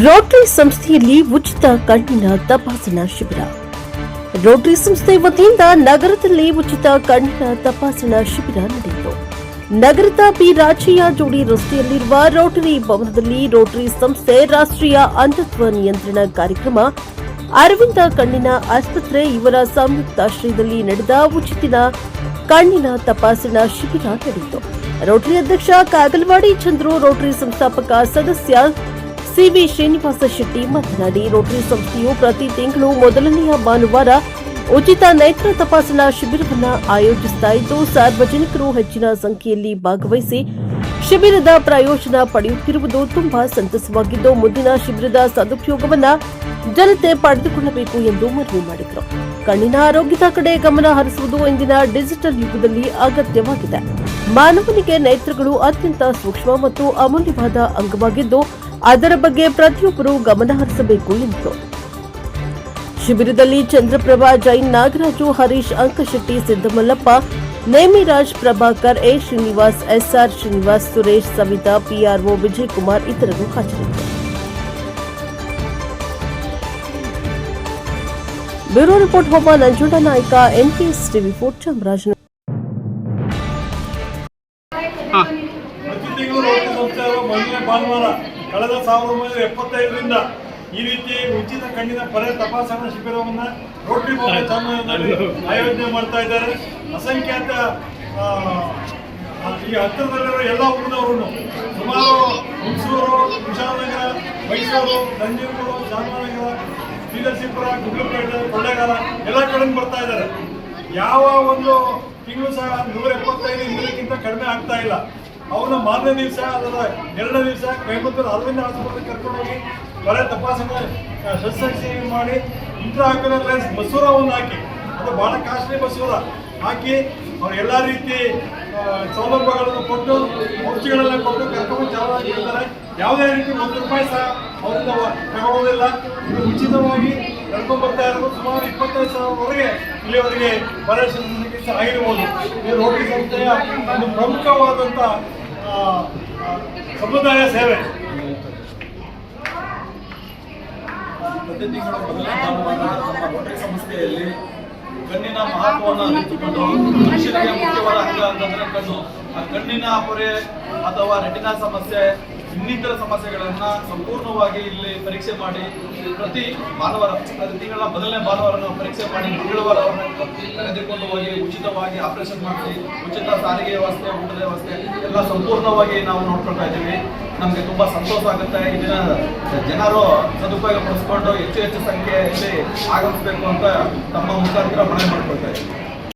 Rotary ಸಂಸ್ಥೆಯಲ್ಲಿ ಉಚಿತ ಕಣ್ಣಿನ ತಪಾಸಣಾ ಶಿಬಿರ. ರೋಟರಿ ಸಂಸ್ಥೆ ವತಿಯಿಂದ ನಗರದಲ್ಲಿ ಉಚಿತ ಕಣ್ಣಿನ ತಪಾಸಣಾ ಶಿಬಿರ ನಡೆಯಿತು. ನಗರದ ಬಿ ರಾಜಯ್ಯ ಜೋಡಿ ರಸ್ತೆಯಲ್ಲಿರುವ ರೋಟರಿ ಭವನದಲ್ಲಿ ರೋಟರಿ ಸಂಸ್ಥೆ ರಾಷ್ಟ್ರೀಯ ಅಂಧತ್ವ ನಿಯಂತ್ರಣ ಕಾರ್ಯಕ್ರಮ, ಅರವಿಂದ ಕಣ್ಣಿನ ಆಸ್ಪತ್ರೆ ಇವರ ಸಂಯುಕ್ತಾಶ್ರಯದಲ್ಲಿ ನಡೆದ ಉಚಿತ ಕಣ್ಣಿನ ತಪಾಸಣಾ ಶಿಬಿರ ನಡೆಯಿತು. ರೋಟರಿ ಅಧ್ಯಕ್ಷ ಕಾಗಲವಾಡಿ ಚಂದ್ರು, ರೋಟರಿ ಸಂಸ್ಥಾಪಕ ಸದಸ್ಯ ಸಿವಿ ಶ್ರೀನಿವಾಸ ಶೆಟ್ಟಿ ಮಾತನಾಡಿ, ರೋಟರಿ ಸಂಸ್ಥೆಯು ಪ್ರತಿ ತಿಂಗಳು ಮೊದಲನೆಯ ಭಾನುವಾರ ಉಚಿತ ನೇತ್ರ ತಪಾಸಣಾ ಶಿಬಿರವನ್ನು ಆಯೋಜಿಸುತ್ತಾ ಇದ್ದು, ಸಾರ್ವಜನಿಕರು ಹೆಚ್ಚಿನ ಸಂಖ್ಯೆಯಲ್ಲಿ ಭಾಗವಹಿಸಿ ಶಿಬಿರದ ಪ್ರಯೋಜನ ಪಡೆಯುತ್ತಿರುವುದು ತುಂಬಾ ಸಂತಸವಾಗಿದ್ದು, ಮುಂದಿನ ಶಿಬಿರದ ಸದುಪಯೋಗವನ್ನು ಜನತೆ ಪಡೆದುಕೊಳ್ಳಬೇಕು ಎಂದು ಮನವಿ ಮಾಡಿದರು. ಕಣ್ಣಿನ ಆರೋಗ್ಯದ ಕಡೆ ಗಮನ ಹರಿಸುವುದು ಇಂದಿನ ಡಿಜಿಟಲ್ ಯುಗದಲ್ಲಿ ಅಗತ್ಯವಾಗಿದೆ. ಮಾನವನಿಗೆ ನೇತ್ರಗಳು ಅತ್ಯಂತ ಸೂಕ್ಷ್ಮ ಮತ್ತು ಅಮೂಲ್ಯವಾದ ಅಂಗವಾಗಿದ್ದು, ಅದರ ಬಗ್ಗೆ ಪ್ರತಿಯೊಬ್ಬರು ಗಮನ ಹರಿಸಬೇಕು ಎಂದರು. ಶಿಬಿರದಲ್ಲಿ Chandraprabha Jain, Nagaraju, Harish, Ankashetti, Siddamallappa, Nemiraj, Prabhakar, A Srinivas, SR Srinivas, Suresh, Savitha, PRO Vijayakumar ಇತರರು ಹಾಜರಿದ್ದರು. Bureau report Homa Nanjunda Nayka, NPS TV 4 Chamarajanagar. ಮೊದಲನೇ ಭಾನುವಾರ ಕಳೆದ 1975ರಿಂದ ಈ ರೀತಿ ಉಚಿತ ಕಣ್ಣಿನ ಪೊರೆ ತಪಾಸಣಾ ಶಿಬಿರವನ್ನು ರೋಟರಿ ಭವನ ಚಾಮರಾಜನಗರದಲ್ಲಿ ಆಯೋಜನೆ ಮಾಡ್ತಾ ಇದ್ದಾರೆ. ಅಸಂಖ್ಯಾತ ಈ ಹತ್ತಿರದಲ್ಲಿರುವ ಎಲ್ಲ ಊರಿನವರು ಸುಮಾರು ಹುಣಸೂರು, ಕುಶಾಲನಗರ, ಮೈಸೂರು, ನಂಜನಗೂಡು, ಚಾಮರಾಜನಗರ, ಶ್ರೀಧರ್ಸಿಪುರ, ಗುಡ್ಲಪೇಟೆ, ಕೊಳ್ಳೇಗಾಲ ಎಲ್ಲ ಕಡೆ ಬರ್ತಾ ಇದ್ದಾರೆ. ಯಾವ ಒಂದು ತಿಂಗಳು ಸಹ 175 ಕಡಿಮೆ ಆಗ್ತಾ ಇಲ್ಲ. ಅವನ ಮಾರನೇ ದಿವಸ, ಅದರ ಎರಡನೇ ದಿವಸ ಕೊಯಂಬತ್ತೂರು ಅರವಿಂದ ಆಸ್ಪತ್ರೆಗೆ ಕರ್ಕೊಂಡೋಗಿ ಬರೀ ತಪಾಸಣೆ ಶಸ್ತ್ರಚಿಕಿತ್ಸೆ ಮಾಡಿ ಇಂಟ್ರಾಆಕ್ಯುಲರ್ ಲೆನ್ಸ್ ಮಸೂರವನ್ನು ಹಾಕಿ, ಅದು ಭಾಳ ಕಾಸ್ಟ್ಲಿ ಮಸೂರ ಹಾಕಿ ಅವ್ರು ಎಲ್ಲ ರೀತಿ ಸೌಲಭ್ಯಗಳನ್ನು ಕೊಟ್ಟು, ಔಷಧಿಗಳೆಲ್ಲ ಕೊಟ್ಟು ಕರ್ಕೊಂಡು ಚಾಲನಾಗಿರ್ತಾರೆ. ಯಾವುದೇ ರೀತಿ ₹1 ಸಹ ಅವರಿಂದ ತಗೊಳ್ಳೋದಿಲ್ಲ. ಇದು ಉಚಿತವಾಗಿ ಕರ್ಕೊಂಡು ಬರ್ತಾ ಇರೋದು. ಸುಮಾರು 25,000ವರೆಗೆ ಇಲ್ಲಿವರೆಗೆ ಬರ ಶಸ್ತ್ರಚಿಕಿತ್ಸೆ ಆಗಿರ್ಬೋದು. ಇದು ರೋಟರಿ ಸಂಸ್ಥೆಯ ಒಂದು ಪ್ರಮುಖವಾದಂಥ ಸಮುದಾಯ ಸೇವೆ. ಪ್ರತಿ ತಿಂಗಳು ಮೊದಲನೇ ಭಾನುವಾರ ನಮ್ಮ ರೋಟರಿ ಸಂಸ್ಥೆಯಲ್ಲಿ ಕಣ್ಣಿನ ಮಹತ್ವವನ್ನು ಅರಿತುಕೊಂಡು, ಮನುಷ್ಯನಿಗೆ ಮುಖ್ಯವಾದ ಅಂಗ ಅಂತಂದ್ರೆ ಕಣ್ಣು. ಆ ಕಣ್ಣಿನ ಪೊರೆ ಅಥವಾ ರೆಟಿನಾ ಸಮಸ್ಯೆ, ಇನ್ನಿತರ ಸಮಸ್ಯೆಗಳನ್ನು ಸಂಪೂರ್ಣವಾಗಿ ಇಲ್ಲಿ ಪರೀಕ್ಷೆ ಮಾಡಿ ಪ್ರತಿ ಭಾನುವಾರ, ಪ್ರತಿ ತಿಂಗಳ ಮೊದಲನೇ ಭಾನುವಾರ ನಾವು ಪರೀಕ್ಷೆ ಮಾಡಿ ಮಂಗಳವಾರವನ್ನು ಕರೆದುಕೊಂಡು ಹೋಗಿ ಉಚಿತವಾಗಿ ಆಪರೇಷನ್ ಮಾಡಿಸಿ, ಉಚಿತ ಸಾರಿಗೆ ವ್ಯವಸ್ಥೆ, ಊಟದ ವ್ಯವಸ್ಥೆ ಎಲ್ಲ ಸಂಪೂರ್ಣವಾಗಿ ನಾವು ನೋಡ್ಕೊಳ್ತಾ ಇದ್ದೀವಿ. ನಮಗೆ ತುಂಬ ಸಂತೋಷ ಆಗುತ್ತೆ. ಇದನ್ನ ಜನರು ಸದುಪಯೋಗ ಪಡಿಸ್ಕೊಂಡು ಹೆಚ್ಚು ಸಂಖ್ಯೆಯಲ್ಲಿ ಆಗಮಿಸಬೇಕು ಅಂತ ತಮ್ಮ ಮುಖಾಂತರ ಮನವಿ ಮಾಡ್ಕೊಳ್ತಾ ಇದ್ದೀವಿ.